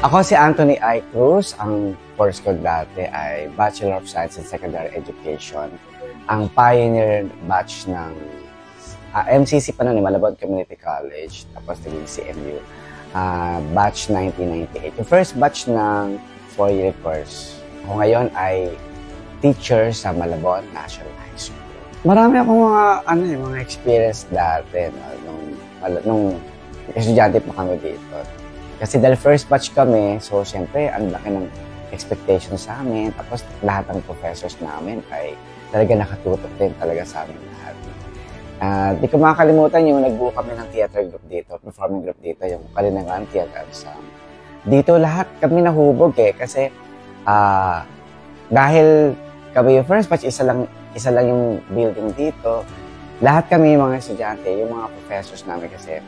Ako si Anthony I. Cruz. Ang course ko dati ay Bachelor of Science in Secondary Education. Ang pioneer batch ng MCC pa noon, Malabon Community College. Tapos naging CMU. Batch 1998. Yung first batch ng 4-year course. Ako ngayon ay teacher sa Malabon National High School. Marami akong mga experience dati nung estudyante pa kami dito. Kasi dahil first batch kami, so siyempre, ang laki ng expectation sa amin. Tapos lahat ng professors namin ay talaga nakatutok din talaga sa amin lahat. Di ko makakalimutan yung nagbuo kami ng theater group dito, performing group dito, yung Kalinangan Theater Ensemble. Dito lahat kami nahubog kasi dahil kami yung first batch, isa lang yung building dito. Lahat kami mga estudyante, yung mga professors namin kasi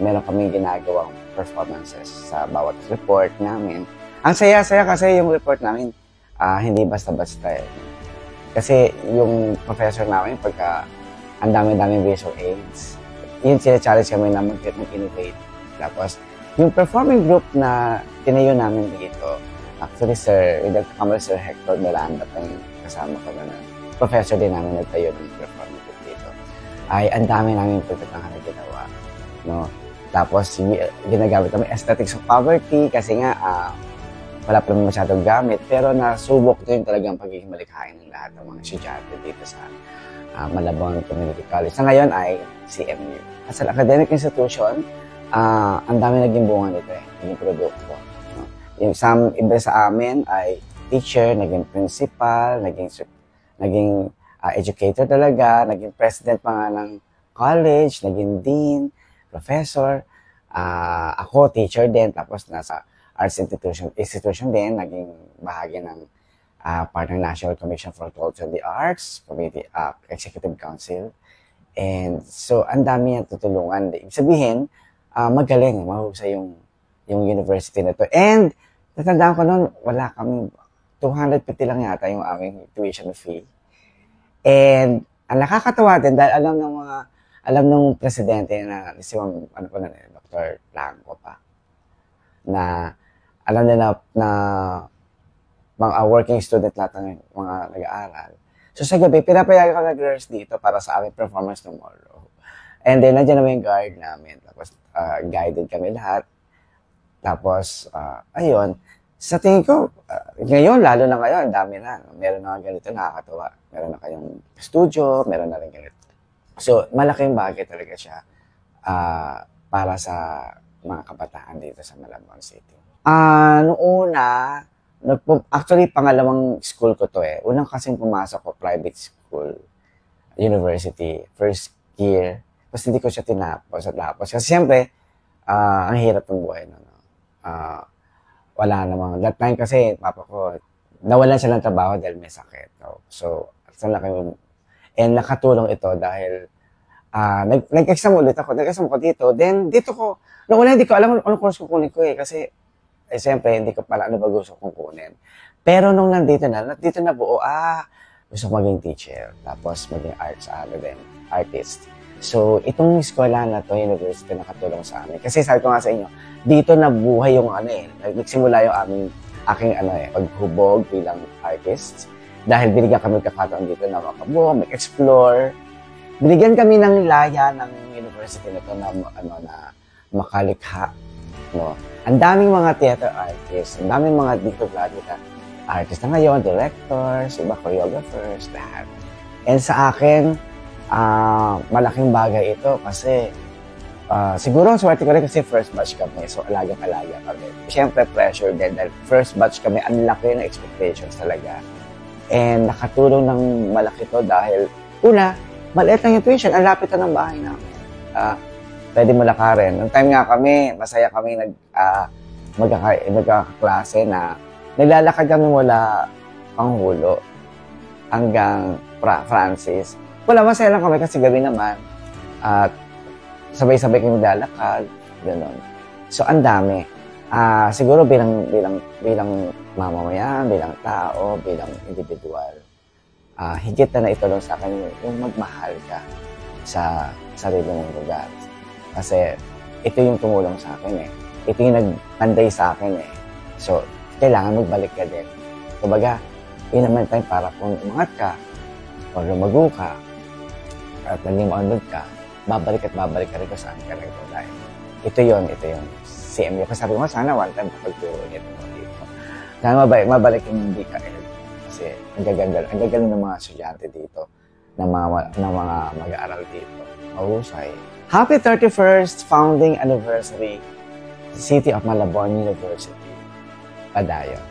meron kami ginagawang performances sa bawat report namin. Ang saya-saya kasi yung report namin, hindi basta-basta Kasi yung professor namin, pagka ang dami-daming visual aids, yun sila-challenge kami na mag-innovate. Tapos, yung performing group na tinayo namin dito, actually, Sir Hector Miranda pa yung kasama ko na professor din namin nagtayo ng performing group dito. Ay, ang dami namin pagkatang ginawa. No? Tapos, ginagamit kami aesthetics of poverty kasi nga, wala pa naman masyadong gamit. Pero nasubok ko yung talagang pagiging malikhain ng lahat ng mga estudyante dito sa Malabon Community College. Sa ngayon ay CMU. As an academic institution, ang dami naging bunga nito naging produkto. No? Yung iba sa amin ay teacher, naging principal, naging educator talaga, naging president pa nga ng college, naging dean, professor. Ako, teacher din, tapos nasa arts institution din, naging bahagi ng part ng National Commission for Culture and the Arts, Community Executive Council. And so, ang dami yan tutulungan. Ibig sabihin, magaling, mahusay yung university na to. And, natandaan ko noon, wala kaming 250 lang yata yung aming tuition fee. And, ang nakakatawa din, dahil alam ng presidente na si Dr. Blanco pa, na alam nila na mga working student lahat ng mga nag-aaral. So sa gabi, pinapayagan ko nag-rehearse dito para sa aming performance tomorrow. And then, nandiyan naman yung guard namin. Tapos, guided kami lahat. Tapos, ayun. Sa tingin ko, ngayon, lalo na ngayon, dami na. Meron na ganito, nakakatawa. Meron na kayong studio, meron na rin ganito. So, malaking bagay talaga siya para sa mga kabataan dito sa Malabon City. Noong una, actually, pangalawang school ko to Unang kasing pumasok ko, private school, university, first year. Tapos hindi ko siya tinapos. Kasi siyempre, ang hirap ng buhay. Wala namang. That time kasi, papa ko, nawalan siya ng trabaho dahil may sakit. So, and nakatulong ito dahil nag-exam ulit ako. Nag-exam ko dito. Then, dito ko, noong una hindi ko alam anong course kukunin ko kasi, siyempre, hindi ko pala ano ba gusto kong kunin. Pero nung nandito na buo, gusto ko maging teacher. Tapos, maging artist. So, itong eskwela na to, university, nakatulong sa amin. Kasi sabi ko nga sa inyo, dito nabuhay yung nagsimula yung aking paghubog bilang artist. Dahil binigyan kami kakataon dito na makabuo, mag-explore. Binigyan kami ng laya ng university na to na makalikha. No? Ang daming mga theater artists, ang daming mga dito graduate artists na ngayon, directors, choreographers, lahat. And sa akin, malaking bagay ito kasi siguro ang swerte ko rin kasi first batch kami, so alagang-alaga kami. Siyempre, pressure din dahil first batch kami, ang laki ng expectations talaga. And nakatulong ng malaki to dahil, una, maliit lang yung tuition, ang lapit na ng bahay namin. Pwede mo lakarin. Noong time nga kami, masaya kami magkakaklase na naglalakad kami mula Panghulo hanggang Francis. Wala, masaya lang kami kasi gabi naman. At sabay-sabay kami maglalakad. Ganon. So, ang dami. Siguro bilang mamamayan, bilang tao, bilang individual, higit na itulong sa akin yung magmahal ka sa sarili mong lugar. Kasi ito yung tumulong sa akin ito yung nagpanday sa akin eh. So, kailangan magbalik ka din. Kumbaga, yun naman time para kung umangat ka, o lumago ka, at naging maunod ka, babalik ka rin kung saan ka nagtulay. Ito yun. CMU. Kasi sabi ko, sana one time kapagturo nito mo dito. Sana mabalik yung hindi ka kasi ang gagaling ng mga estudyante dito, ng mga mag-aaral dito. Mahusay. Happy 31st founding anniversary, City of Malabon University, Padayon.